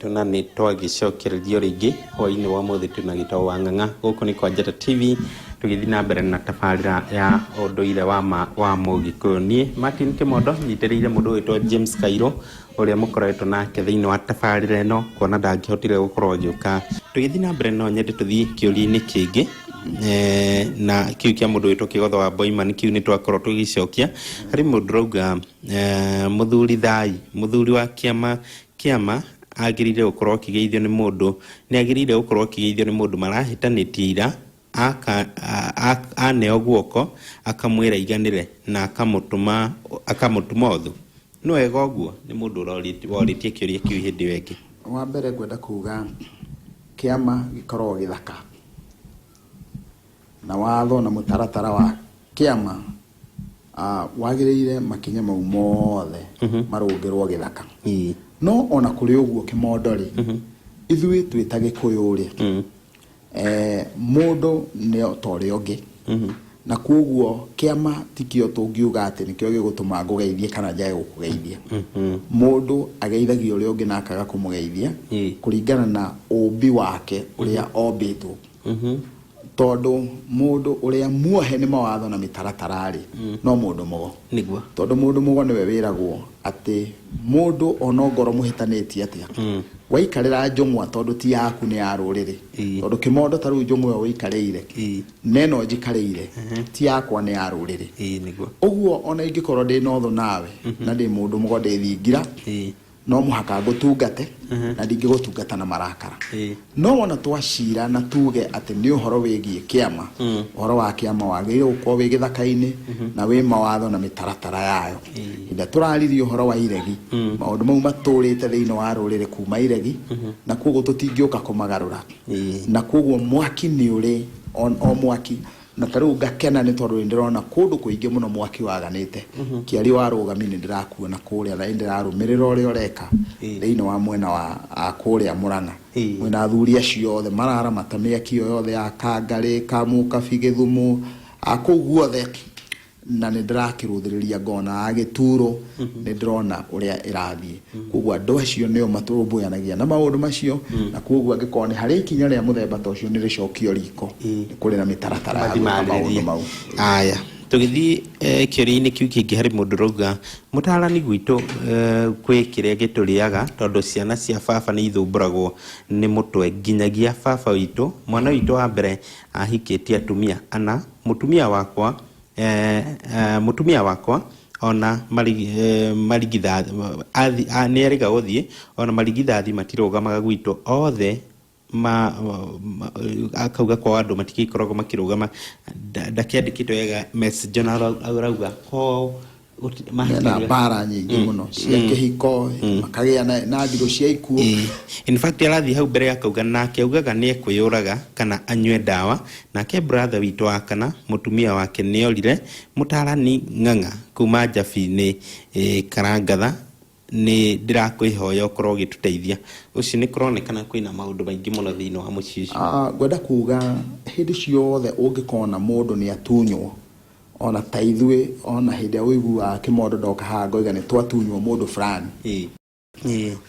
Tuna ni twagicokererio ringi hwaini wa muthi tuna gitao wa ng'ang'a guku ni kwa Njata TV tugithi na mbere na tabarira ya unduire wa Mugikuyu ni Martin Kimondo nyitiriire mundu witwa James Kairo uria mukoretwo nake thiini wa tabarira eno kuona ndangihotire gukorwo agiuka tugithi na mbere no nyende tuthii kiuri-ini kingi na kiu kia mundu witwa Kigotho wa Boiman kiu ni twakorwo tugicokia hari mundu rauga muthuri thai muthuri wa kiama agirire gukorwo kigeithio ni mundu ni agirire gukorwo kigeithio ni mundu marahitanitira aneo guoko akamwira iganire na akamutuma othu no ega uguo ni mundu woritie kiuria kiu hindi wengi wa mbere gwenda kuga kiama gikorwo githaka na watho na mutaratara wa kiama wagirire makinya mau mothe marungirwo githaka no ona kuri uguo Kimondori ithui twitage kuyuri mundu ne otore ongi na kuguo kiama tikio tungiuga ati nikio gigutuma ngugeithie kana njae gukugeithia mundu ageithagio uri ungi nakaga kumugeithia kuringana na umbi wake uria ombitwo tondu mundu uria muohe ni mawatho na mitaratarari no mundu mugo niguo tondu mundu mugo niwe wiragwo ati mundu ono ngoro muhitanetie atia waikarira njungwa tondu ti yaku ni ya ruriri tondu Kimondo taru njungwa waikarire neno njikarire ti yakwa ni ya ruriri niguo uguo ona ingikorwo ndi notho nawe na ndi mundu mugo ndi thingira no muhaka ngutungate na ndingigutungata na marakara no wona twacira na tuge ati ni uhoro wigie kiama uhoro wa kiama wagire uko wi githaka-ini na wi mawatho na mitaratara yayo inde turaririo uhoro wa iregi maundu mau maturite thiini wa rurire kuma iregi na kuguo tutingiuka kumagarura na kuguo mwaki ni uri o mwaki na taru gakena ni tondu ndirona kundu kuingi muno mwaki waganite kiari warugami ni ndirakuona kuria na ndirarumirira uri ureka thiini wa mwena wa kuria Murang'a mwena athuri acio othe marara matamia kio yothe ya Kangari Kamuka Bigithumu akuguothe na ni ndirakiruthiriria ngona agituro ni ndirona uria irathie kuguo andu acio nio maturumbuanagia na maundu macio na kuguo angikone hari ikinya ria muthemba ta ucio ni ricokio riko kuri na mitaratara ya maundu mau aya tugithi kiuri-ini kiu kingi hari mundu rauga mutarani gwitu kwi kiria gituriaga tondu ciana cia baba ni ithumburagwo ni mutwe nginyagia baba witu mwana witu wa mbere ahikitie atumia ana mutumia wakwa ona marigithathi neriga guthie ona marigithathi matirugamaga gwitu othe akauga kwa andu matikikoragwo makirugama ndakiandikitwo wega message general arauga ko na bara nyingi muno cia kihiko makagia na ndigo cia ikuo in fact arathi hau mbere akauga nake augaga ni ekwiyuraga kana anywe dawa nake brother witu akana mutumia wake niorire mutarani ng'ang'a kuma Jabi-ini Karangatha ni ndirakwihoya ukorwo gituteithia uci ni kuronekana kwina maundu maingi muno thiini wa mucici gwenda kuga hindi ciothe ungikona mundu ni atunywo ona taithwe ona hindi uigua Kimondo ndoka hango igane twatunywo mundu fulani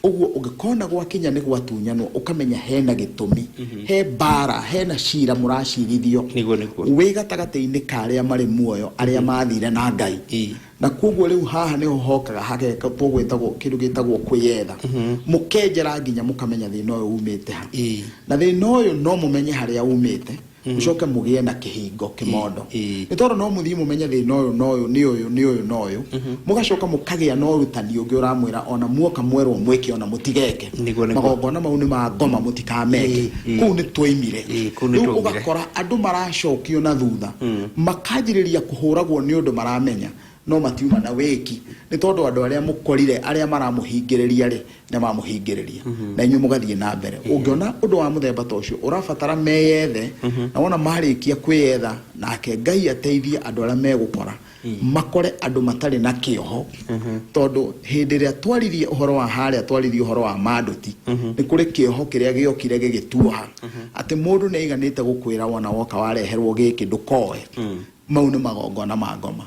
uguo ungikona gwakinya ni gwatunyanwo ukamenya hena gitumi he bara hena cira muracirithio niguo wi gatagati-ini karia mari muoyo aria mathire na Ngai na kuguo riu haha ni hokaga hageka tugwitagwo kindu gitagwo kwiyetha mukenjera nginya mukamenya thina uyu umite ha na thina uyu no mumenye haria umite ucoke mugie na kihingo Kimondo ni tondu no muthii mumenye thina uyu ni uyu mugacoka mukagia no rutani ungi uramwira ona muoka mwerwo mwiki ona mutigeke magongona mau ni magoma mutikameke kuu ni twaimire riu ugakora andu maracokio na thutha makajiriria kuhuragwo ni undu maramenya no matiuma na wiki ni tondu andu aria mukorire aria maramuhingiriria ri na mamuhingiriria na inyu mugathie na mbere ungiona undu wa muthemba ta ucio urabatara meyethe na wona marikia kwiyetha nake Ngai ateithie andu aria megukora makore andu matari na kioho tondu hindi ria twarithie uhoro wa haria twarithie uhoro wa Maduti ni kuri kioho kiria giokire gigituha ati mundu ne iganite gukwira wona woka wareherwo giki ndukoe mau ni magongona ma ngoma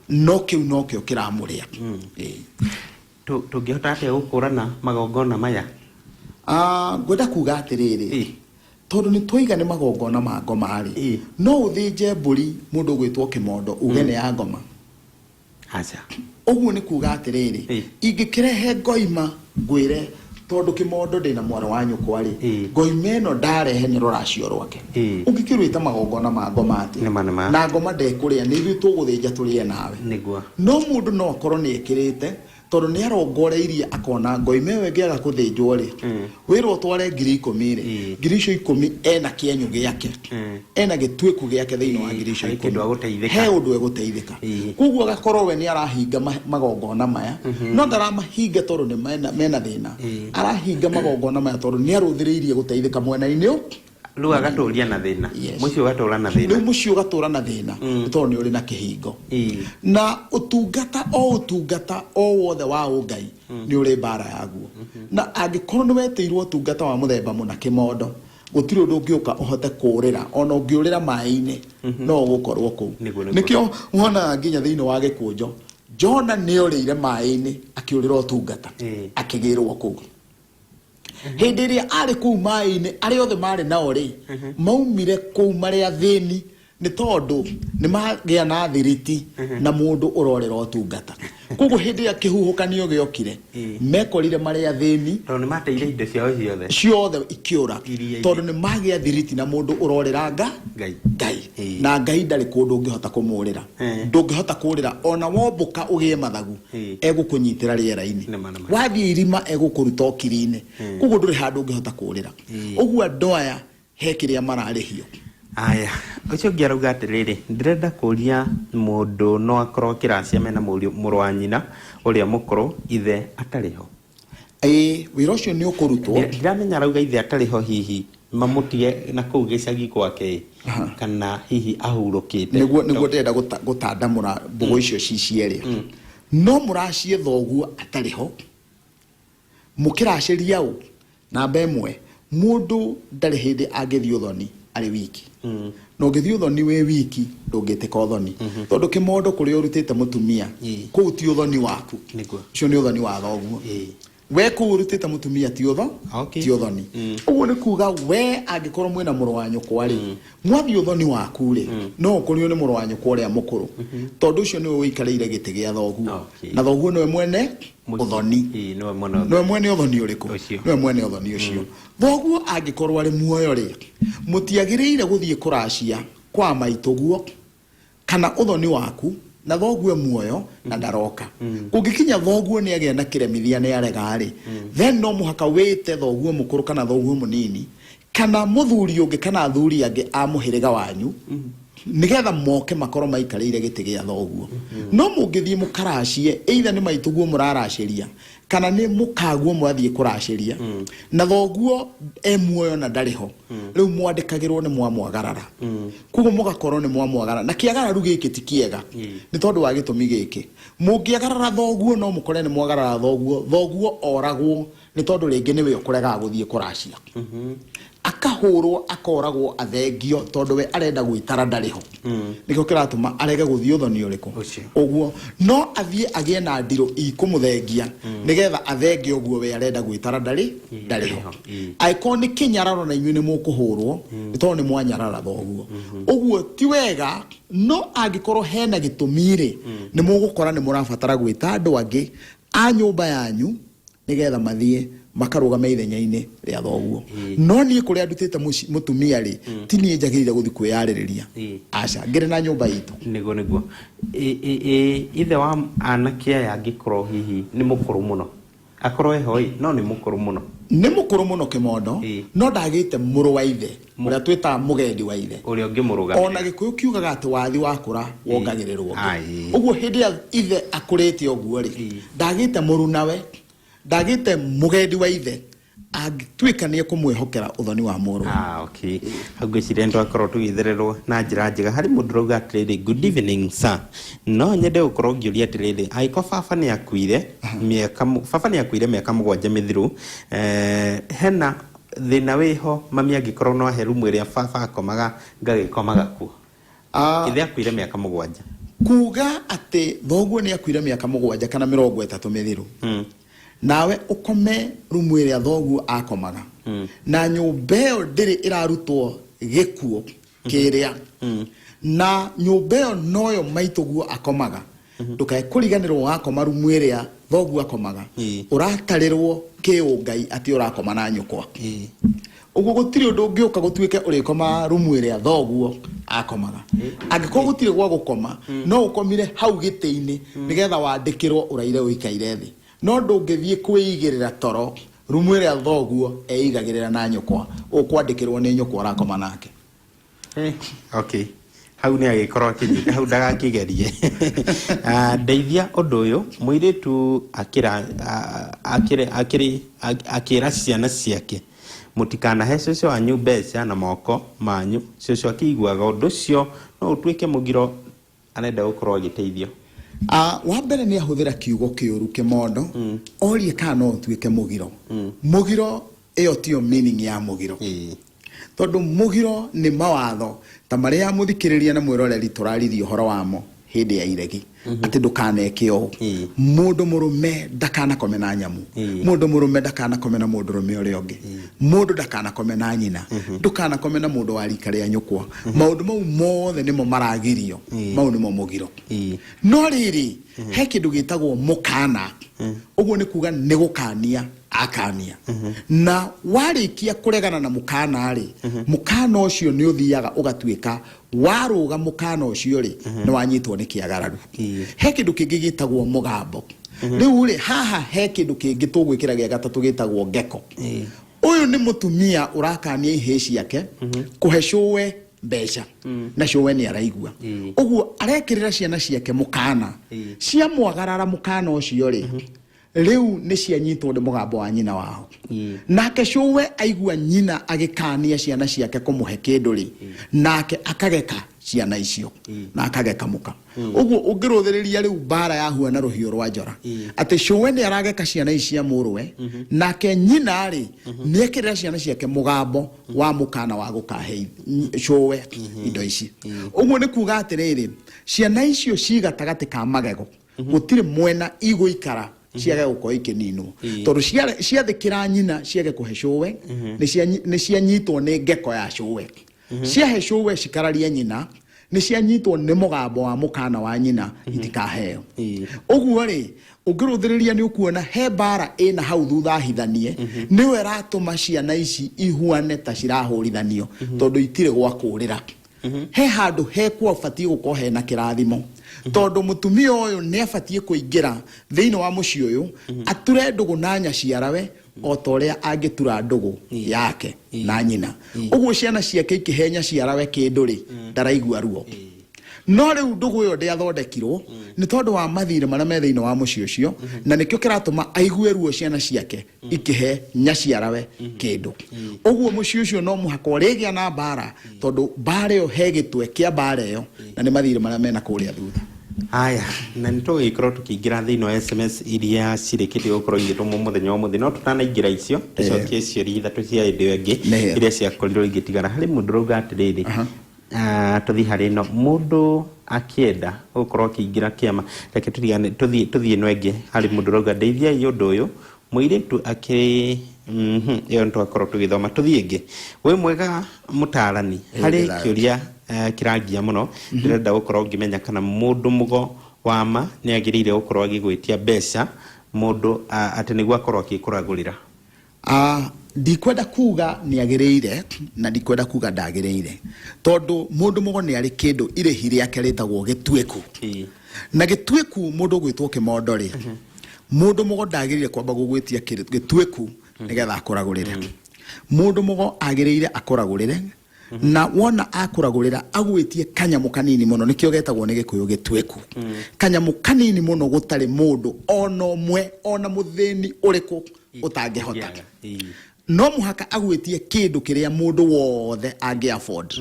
no kio kiramuria tungihota atia gukurana magongona maya ngwenda kuga atiriri tondu ni twiga ni magongona ma ngoma ri no uthinje mburi mundu gwitwo kimondo ugene ya ngoma acha uguo ni kuga atiriri ingikirehe ngoima ngwire tondu kimondo ndina mwara wa nyukwa ri ngoima eno ndarehe ni ruracio rwake ungikirwita magongona ma ngoma ati na ngoma ndekuria ni ithu tuguthinja turie nawe niguo no mundu no akorwo ni ekirite tondu ni arongoreirie akona ngoima ĩyo ĩngĩaga kũthĩnjwo rĩ wĩrwo tware 10,000 rĩ 10,000 ena kĩenyũ gĩake ena gĩtuĩku gĩake thĩinĩ wa 10,000 he ũndũ egũteithĩka koguo agakorwo we nĩ arahinga magongona maya no ndaramahinga tondu ni mena thĩna arahinga magongona maya tondu nĩ arũthĩrĩirie gũteithĩka mwena-inĩ Lua gaturia na thina. Mucio gatura na thina. Mucio gatura na thina. Tondu ni uri na kihingo. Na utungata o wothe wa Ngai ni uri bara yaguo. Na angikorwo ni wetirwo utungata wa muthemba muna kimondo gutiri undu ungiuka uhote kurira ona ungiurira mai-ini no gukorwo ku. Nikio wona nginya thiini wa gikunjo Jona ni urire mai-ini akiurira utungata akigirwo ku. Hindi ria ari kuu mai-ini ari othe mari nao ri maumire kuu mari athini ni tondu ni magia na thiriti na mundu urorera utungata koguo hindi ya kihuhukanio giokire mekorire mari athini tondu ni mateire indo ciothe ikiura tondu ni magia thiriti na mundu urorera Ngai na Ngai ndari kundu ungihota kumurira ndungihota kurira ona wombuka ugie mathagu egukunyitira riera-ini wathie irima egukuruta okiri-ini koguo nduri handu ungihota kurira uguo andu aya he kiria mararihio aya ucio ngiarauga atiriri ndirenda kuria mundu no akorwo kiracia mena muru wa nyina uria mukuru ithe atariho wira ucio ni ukurutwo ndiramenya rauga ithe atariho hihi mamutige na kuu gicagi gwake kana hihi ahurukite niguo ndenda gutandamura mbugo icio cicieria no muracie thoguo atariho mukiraciria u namba imwe mundu ndari hindi angithio thoni ari wiki no ngithio thoni we wiki ndungiteka uthoni tondu kimondo kuria urutite mutumia kuu ti uthoni waku cio ni uthoni wa thoguo we kuu urutite mutumia ti uthoni uguo ni kuga we angikorwo mwina muru wa nyukwa ri mwathi uthoni waku ri no kurio ni muru wa nyukwa uria mukuru tondu ucio ni wikarire giti gia thoguo na thoguo ni mwene uthoni no mwene uthoni uriku no mwene uthoni ucio thoguo angikorwo ari muoyo ri mutiagiriire guthie kuracia kwa maituguo kana uthoni waku na thoguo muoyo na ndaroka kungikinya thoguo ni agia na kiremithia ni arega ri then no muhaka wite thoguo mukuru kana thoguo munini kana muthuri ungi kana athuri angi amuhiriga wanyu nigetha moke makoro maikarire giti gia thoguo no mungithie mukaracie either ni maituguo muraraciria kana ni mukaguo mwathie kuraciria na thoguo muoyo na ndariho riu mwandikagirwo ni mwamwagarara kugo mugakorwo ni mwamwagarara na kiagararu giki ti kiega ni tondu wa gitumi giki mungiagarara thoguo no mukore ni mwagarara thoguo oragwo ni tondu ringi niwe ukurega guthie kuracia akahurwo akoragwo athengio tondu we arenda gwitara ndariho nikio kiratuma arege guthio thoni uriku uguo no athie agie na ndiro ikumuthengia nigetha athengio uguo we arenda gwitara ndariho iconi kinyararo na inyuĩ ni mukuhurwo tondu ni mwanyarara thoguo uguo ti wega no angikorwo hena gitumire ni mugukora ni murabatara gwita andu angi a nyumba yanyu nigetha mathie makarugama ithenya-ini ria thoguo no nie kuria ndutite mutumia ri ti nie njagirire guthi kwiyaririria aca ngire na nyumba itu niguo ithe wa anakia yangikorwo hihi ni mukuru muno akorwo hoi no ni mukuru muno nä må kå rå må no kä mondo no ndagä te må rå wa ithe å rä a twä taga må gendi wa ithe å rä a å ngä må rå gamä ona gä kå yå kiugaga atä wathi wakå ra wongagä rä rwo å guo hä ndä ä a ithe akå rä te å guo rä ndagä te må ru nawe ndagä te må gendi wa ithe angĩtuĩka nĩ ekũmwĩhokera ũthoni wa mũrũ. Okay. Hau ngwĩciria nĩtwakorwo tũgĩthererwo na njĩra njega harĩ mũndũ ũrauga atĩrĩrĩ, good evening sir, no nyende gũkorwo ngĩũria atĩrĩrĩ, angĩkorwo baba nĩ akuire mĩaka 7 mĩthiru, hena thĩna wĩho mami angĩkorwo no ahe rumu ĩrĩa baba akomaga ngagĩkomaga kuo ithe akuire mĩaka 7? Kuga atĩ thoguo nĩ akuire mĩaka 7 kana 30 mĩthiru, nawe ukome rumu ĩrĩa thoguo akomaga, na nyũmba ĩyo ndĩrĩ ĩrarutwo gĩkuo kĩrĩa, na nyũmba ĩyo noyo maitũguo akomaga, ndũkae kũriganĩrwo wakoma rumu ĩrĩa thoguo akomaga, ũratarĩrwo kĩũngai atĩ ũrakoma na nyũkwa. Ũguo gũtirĩ ũndũ ũngĩũka gũtuĩke ũrĩkoma rumu ĩrĩa thoguo akomaga. Angĩkorwo gũtirĩ gwa gũkoma, no ũkomire hau gĩtĩ-inĩ nĩgetha wandĩkĩrwo ũraire ũikaire thĩ. No ndũngĩthiĩ kwĩigĩrĩra toro rumu ĩrĩa thoguo eigagĩrĩra na nyũkwa, ũkwandĩkĩrwo nĩ nyũkwa ũrakoma nake. Okay. Hau nĩ agĩkorwo akĩnyita hau ndagakĩgerie. Ndeithia ũndũ ũyũ, mũirĩtu akĩra ciana ciake mũtikanahe cũcũ wanyu mbeca na moko manyu. Cũcũ akĩiguaga ũndũ ũcio no ũtuĩke mũgiro arenda gũkorwo agĩteithio. Wa mbere nĩ ahũthĩra kiugo kĩũru kĩmondo, orie kana no ũtuĩke mũgiro. Mũgiro ĩyo tiyo meaning ya mũgiro. Tondũ mũgiro nĩ mawatho ta marĩa mũthikĩrĩria na mwĩroreri tũraririe ũhoro wamo hĩndĩ ya iregi, atĩ ndũkaneke ũũ. Mũndũ mũrũme ndakanakome na nyamũ, mũndũ mũrũme ndakanakome na mũndũ mũrũme ũrĩa ũngĩ, mũndũ ndakanakome na nyina, ndũkanakome na mũndũ wa rika rĩa nyũkwa. Maũndũ mau mothe nĩmo maragirio, mau nĩmo mũgiro. No rĩrĩ he kĩndũ gĩtagwo mũkana, ũguo nĩ kuga nĩ gũkania akania, na warĩkia kũregana na mũkana rĩ, mũkana ũcio nĩ ũthiaga ũgatuĩka warũga mũkana ũcio rĩ nĩ wanyitwo nĩ kĩagararu. He kĩndũ kĩngĩ gĩtagwo mũgambo. Rĩu rĩ haha he kĩndũ kĩngĩ tũgwĩkĩra gĩa gatatũ gĩtagwo ngeko. Ũyũ nĩ mũtumia ũrakania ihĩ ciake kũhe cũwe mbeca na cũwe nĩ araigua. Ũguo arekĩrĩra ciana ciake mũkana, cia mwagarara mũkana ũcio rĩ rĩu nĩ cianyitwo nĩ mũgambo wa nyina wao. Nake cũwe aigua nyina agĩkania ciana ciake kũmũhe kĩndũ rĩ, nake akageka ciana icio na akageka mũka. Ũguo ũngĩrũthĩrĩria rĩu mbara yahuana rũhiũ rwa njora, atĩ cũwe nĩ arageka ciana ici cia mũrũwe, nake nyina rĩ nĩ ekĩrĩra ciana ciake mũgambo wa mũkana wa gũkahe cũwe indo ici. Ũguo nĩ kuga atĩrĩrĩ, ciana icio ci gatagatĩ ka magego gũtirĩ mwena igũikara ciage gũkorwo ikĩninwo, tondũ ciathĩkĩra nyina ciage kũhe cũwe nĩ cianyitwo nĩ ngeko ya cũwe. Ciahe cũwe cikararie nyina nĩ cianyitwo nĩ mũgambo wa mũkana wa nyina itikaheo. Ũguo rĩ ũngĩrũthĩrĩria nĩ ũkuona he mbara ĩna hau thutha hithanie, nĩwe ratũma ciana ici ihuane ta cirahũrithanio tondũ itirĩ gwa kũrĩra. He handũ hekwo ũbatiĩ gũkorwo hena kĩrathimo, tondũ mũtumia ũyũ nĩ abatiĩ kũingĩra thĩinĩ wa mũciĩ ũyũ ature ndũgũ na nyaciarawe o ta ũrĩa angĩtura ndũgũ yake na nyina. Ũguo ciana ciake ikĩhe nyaciarawe kĩndũ rĩ ndaraigua ruo. No rĩu ndũgũ ĩyo ndĩathondekirwo nĩ tondũ wa mathirĩ marĩa me thĩinĩ wa mũciĩ ũcio, na nĩkĩo kĩratũma aigue ruo ciana ciake ikĩhe nyaciarawe kĩndũ. Ũguo mũciĩ ũcio no mũhaka ũrĩgĩa na mbara, tondũ mbara ĩyo he gĩtwe kĩa mbara ĩyo na nĩ mathirĩ marĩa mena kũrĩa thutha. Aya, na nĩtũgĩkorwo tũkĩingĩra thĩinĩ wa SMS iria cirĩkĩtie gũkorwo igĩtũmwo mũthenya wa mũthĩ, no tũtanaingĩra icio tũcokie ciũria ithatũ cia hĩndĩ ĩyo ĩngĩ iria ciakorirwo igĩtigara. Harĩ mũndũ ũrauga atĩrĩrĩ, tũthiĩ harĩ ĩno, mũndũ akĩenda gũkorwo akĩingĩra kĩama, reke tũthiĩ ĩno ĩngĩ. Harĩ mũndũ ũrauga ndeithiai ũndũ ũyũ, mũirĩtu akĩrĩ ĩyo nĩtwakorwo tũgĩthoma. Tũthiĩ ĩngĩ. Wĩ mwega mũtaarani, harĩ kĩũria kĩrangia mũno, ndĩrenda gũkorwo ngĩmenya kana mũndũ mũgo wa ma nĩ agĩrĩire gũkorwo agĩgwĩtia mbeca mũndũ atĩ nĩguo akorwo agĩkũragũrĩra. Ndikwenda kuga nĩ agĩrĩire na ndikwenda kuga ndagĩrĩire, tondũ mũndũ mũgo nĩ arĩ kĩndũ irĩhi rĩake rĩtagwo gĩtuĩku. Na gĩtuĩku mũndũ gwĩtwo kĩmondo rĩ, mũndũ mũgo ndagĩrĩire kwamba gũgwĩtia gĩtuĩku nigetha akoragurire mundu mugo agirire akoragurire na wona akoragurira agwitie kanyamu kanini muno nikyo getagwo ni gikuyu gitweku kanyamu kanini muno gutari mundu ona umwe ona muthini uriku utangihota no muhaka agwitie kindu kiria mundu wothe angi afford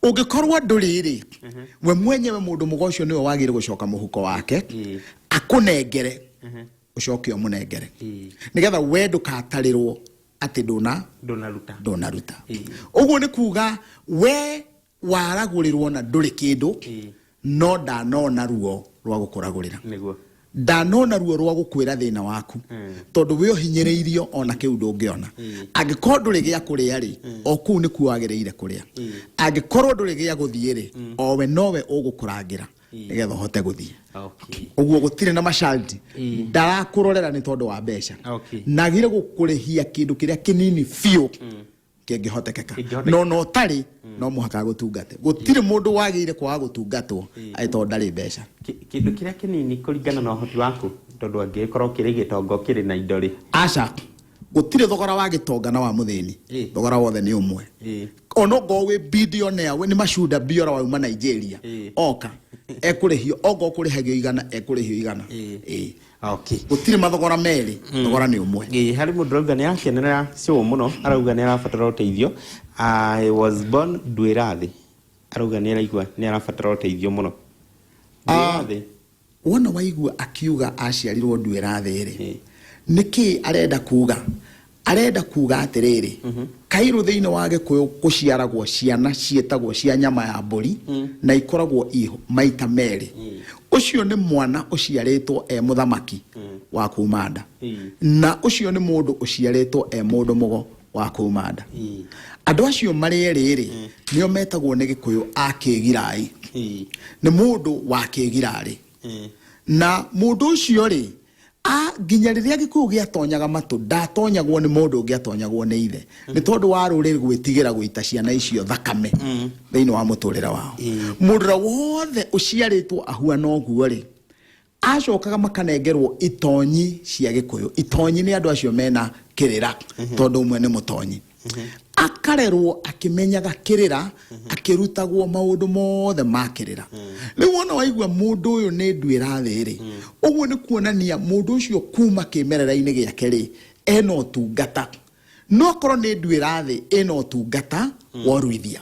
ugikorwa nduriri we mwenyewe mundu mugocio niwe wagire gucoka muhuko wake akunengere ucoke omunengere nigetha we ndukatarirwo ati donaruta uguo ni kuga we waragurirwo na nduri kindu no ndanona ruo rwa gukuragurira niguo ndanona ruo rwa gukwira thina waku tondu we ohinyiriirio ona kiu ndungiona angikorwo nduri gia kuria ri oku ni kuagireire kuria angikorwo nduri gia guthie ri owe nowe ugukurangira nigetha hote guthie uguo gutire na mashalti ndarakurorera ni tondu wa mbeca nagire gukurihia kindu kiria kinini fiu kingihotekeka no tari no muhaka gutungate gutire mundu wagire kwa gutungatwo aito ndari mbeca kindu kiria kinini kuringana na uhoti waku tondu angikorwo kiri gitongo kiri na indori aca gutire thogora wa gitonga na wa muthini thogora wothe ni umwe ono go we billionaire we ni mashuda biora wa Nigeria oka ekurihio ogo kurihagio igana ekurihio igana okay gutire mathogora meri thogora ni umwe hari mundu rauga ni akenera cio muno arauga ni arabatara uteithio I was born Ndwirathi arauga ni araigua ni arabatara uteithio muno Ndwirathi wona waigua akiuga aciarirwo Ndwirathi ri niki arenda kuga atiriri kairu thiine wage kuciaragwo ciana cietagwo cia nyama ya mburi na ikoragwo iho maita meri ucio ni mwana uciaritwo muthamaki wa kumanda na ucio ni mundu uciaritwo mundu mugo wa kumanda andu acio mareriri nio metagwo ni gikuyu akigirai ni mundu wa kigirari na mundu ucio ri ginya riria gikuyu giatonyaga matu ndatonyagwo ni mundu giatonyagwo ni ithe ni tondu wa ruriri gwitigira gwita ciana icio thakame thiini wa muturira wao mundu wothe uciaritwo ahuana oguo ri acokaga makanengerwo itonyi cia gikuyu itonyi ni andu acio mena kirira tondu umwe ni mutonyi akarerwo akimenyaga kirira akirutagwo maundu mothe makirira riu wona waigua mundu uyu ni Ndwirathi ri uguo ni kuonania mundu ucio kuma kimerera-ini giake ri ena utungata no korwo ni Ndwirathi ena utungata wa ruithia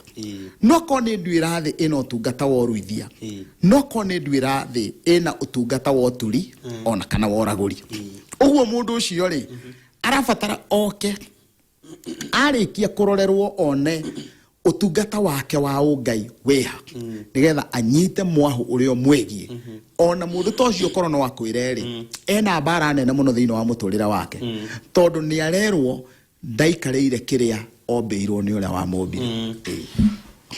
no korwo ni Ndwirathi ena utungata wa ruithia no korwo ni Ndwirathi ena utungata wa uturi ona kana wa uraguri uguo mundu ucio ri arabatara oke arikia kurorerwo one utungata wake wa ungai weha nigetha anyite mwahu urio mwegie ona mundu tocio korwo no akwireri ena bara nene muno thiini wa muturira wake tondu ni arerwo ndaikareire kiria ombeirwo ni uria wa mumbire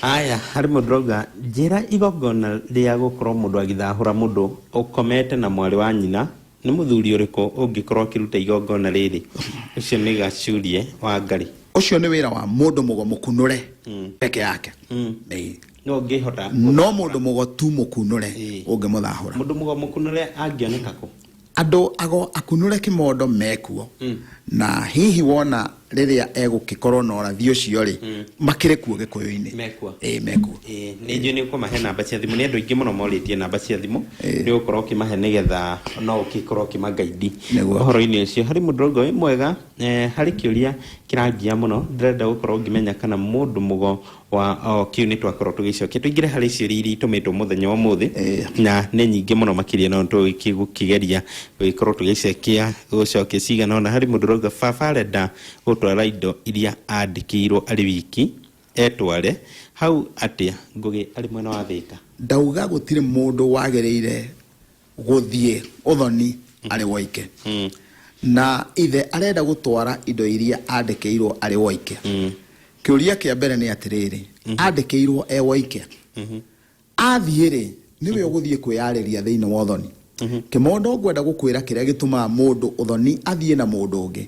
aya hari mudroga jira igogona ria gukorwo mundu agithahura mundu ukomete na mwari wa nyina ni muthuri uriku ungikorwo kiruta igogona riri ucio ni gacurie wa ngari ucio ni wira wa mundu mugo mukunure peke yake no ngihota no mundu mugo tu mukunure ungimuthahura mundu mugo mukunure angioneka ku andu ago akunure kimondo mekuo na hihi wona riria egukikorwo na urathi ucio ri makire kuo gikuyu-ini mekuo mekuo ni nju ni kumahe namba cia thimu ni andu ingi muno moritie namba cia thimu ni ukorwo kimahe nigetha no ukikorwo kimangaidi uhoro-ini ucio hari mudrogo mwega hari kiuria kirangia muno ndirenda gukorwo ngimenya kana mundu mugo wa kiu ni twakorwo tugicokia tuingire hari ciuria iria itumitwo muthenya wa muthi na ni nyingi muno makiria no tukigeria gukorwo tugicokia gucokia cigana ona hari mudrogo fafareda gutwara indo iria andikirwo ari wiki etware hau atia ngugi ari mwena wa Thika ndauga gutire mundu wagereire guthie uthoni ari woike na ithe arenda gutwara indo iria andikirwo ari woike kiuria kia mbere ni atiriri andikirwo woike athiire niwe uguthie kwiyariria thiini wa uthoni kimondo ngwenda gukwira kiria gituma mundu uthoni athie na mundu ungi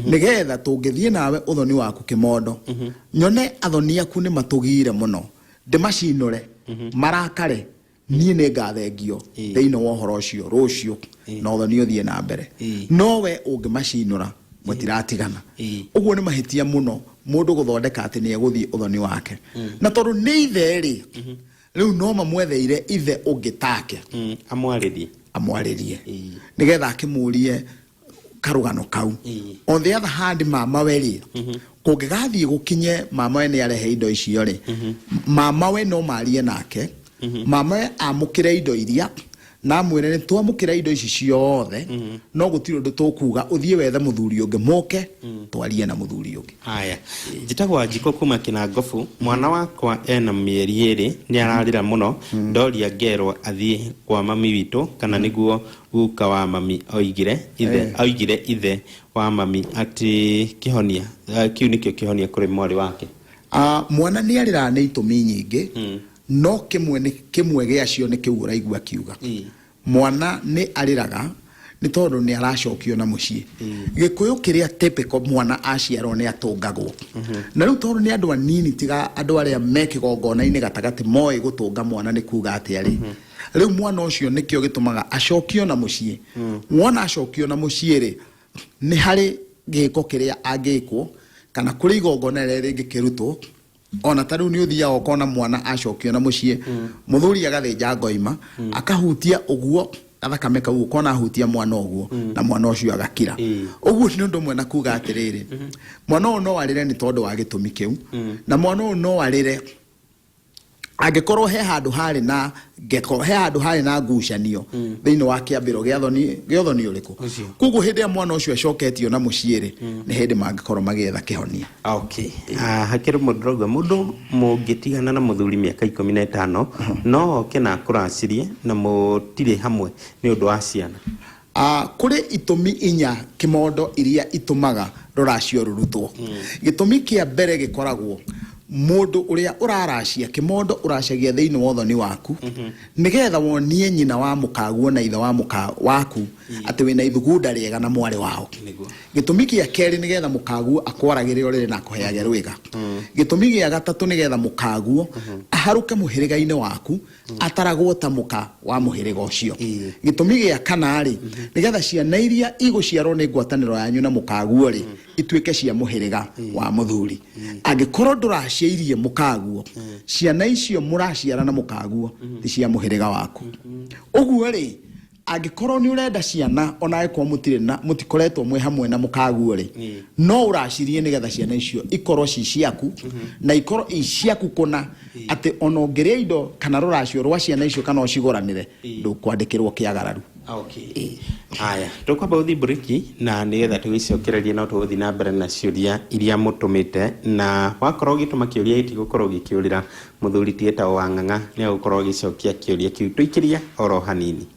nigetha tungithie nawe uthoni waku kimondo nyone athoni aku ni matugire muno ndimacinure marakare nie ne gathengio thiini wa horo ucio rucio na uthoni uthie na mbere nowe ungimacinura mutiratigana uguo ni mahitia muno mundu guthondeka ati ni eguthii uthoni wake na tondu ni ithe ri riu no mamwetheire ithe ungitake amwaririe nigetha akimurie karugano kau on the other hand mama we ri kungigathie gukinye mama we ni arehe indo icio ri mama we no marie nake mama we amukire indo iria na mwire ni twamukira indo ici ciothe no gutiro ndu tukuga uthie wethe muthuri ungi moke twarie na muthuri ungi haya njitagwa Njiko kuma Kinangofu mwana wakwa ena mieri eri ni ararira muno ndoria ngerwo athie kwa mami witu kana niguo guka wa mami oigire ithe wa mami ati kihonia kiu nikio kihonia kuri mwari wake mwana ni arira ni itumi nyingi no kimwe giacio ni kiu uraigua kiuga mwana ni ariraga ni tondu ni aracokio na mucii gikuyu kiria typical mwana aciarwo ni atungagwo na riu tondu ni andu anini tiga andu aria mekigongona-ini gatagati moi gutunga mwana ni kuga ati ari riu mwana ucio nikio gitumaga acokio na mucii mwana acokio na mucii ri ni hari giko kiria angikwo kana kuri igongona ria ngikirutwo ona taru ni uthia okona mwana acokio na mucii muthuri agathinja ngoima akahutia uguo athakame kau ukona ahutia mwana uguo na mwana ucio agakira uguo ni undu mwana kuga atiriri mwana no arire ni tondu wa gitumi kiu na mwana no arire angikorwo he handu hari na geko he handu hari na ngucanio thiini wa kiambiro giothoni uriku kuguo hindi ya mwana ucio acoketio na muciiri ni hindi mangikorwo magietha kihonia okay hakiru mundu mungitigana na muthuri miaka 15 no kena kuracirie na mutire hamwe ni undu wa ciana kuri itumi inya kimondo iria itumaga ruracio rurutwo gitumi kia mbere gikoragwo mundu uria uraracia kimondo uracagia thiini wa uthoni waku nigetha wonie nyina wa mukaguo na ithe wa muka waku ati wina ithugunda riega na mwari wao gitumi kia keri nigetha mukaguo akwaragire urire na kuheage rwiga gitumi gia gatatu nigetha mukaguo aharuke muhiriga-ini waku ataragwo ta muka wa muhiriga ucio gitumi gia kana ri nigetha ciana iria iguciarwo ni ngwataniro yanyu na mukaguo ri ituike cia muhiriga wa muthuri angikorwo nduraciairie mukaguo ciana icio muraciara na mukaguo ti cia muhiriga waku uguo ri angikorwo ni urenda ciana ona eko mutire na mutikoretwo mwe hamwe na mukaguo ri no uracirie nigetha ciana icio ikorwo ci ciaku na ikorwo ciaku kuna ati onongeria indo kana ruracio rwa ciana icio kana ucigoranire ndukwandikirwo kiagararu okay haya tukwamba uthi breaki na nigetha tugicokererie no tuthi na mbere na ciuria iria mutumite na wakorwo gituma kiuria itigukorwo gikiurira muthuri tieta wa ng'ang'a ni gukorwo gicokia kiuria kiu tuikiria oro hanini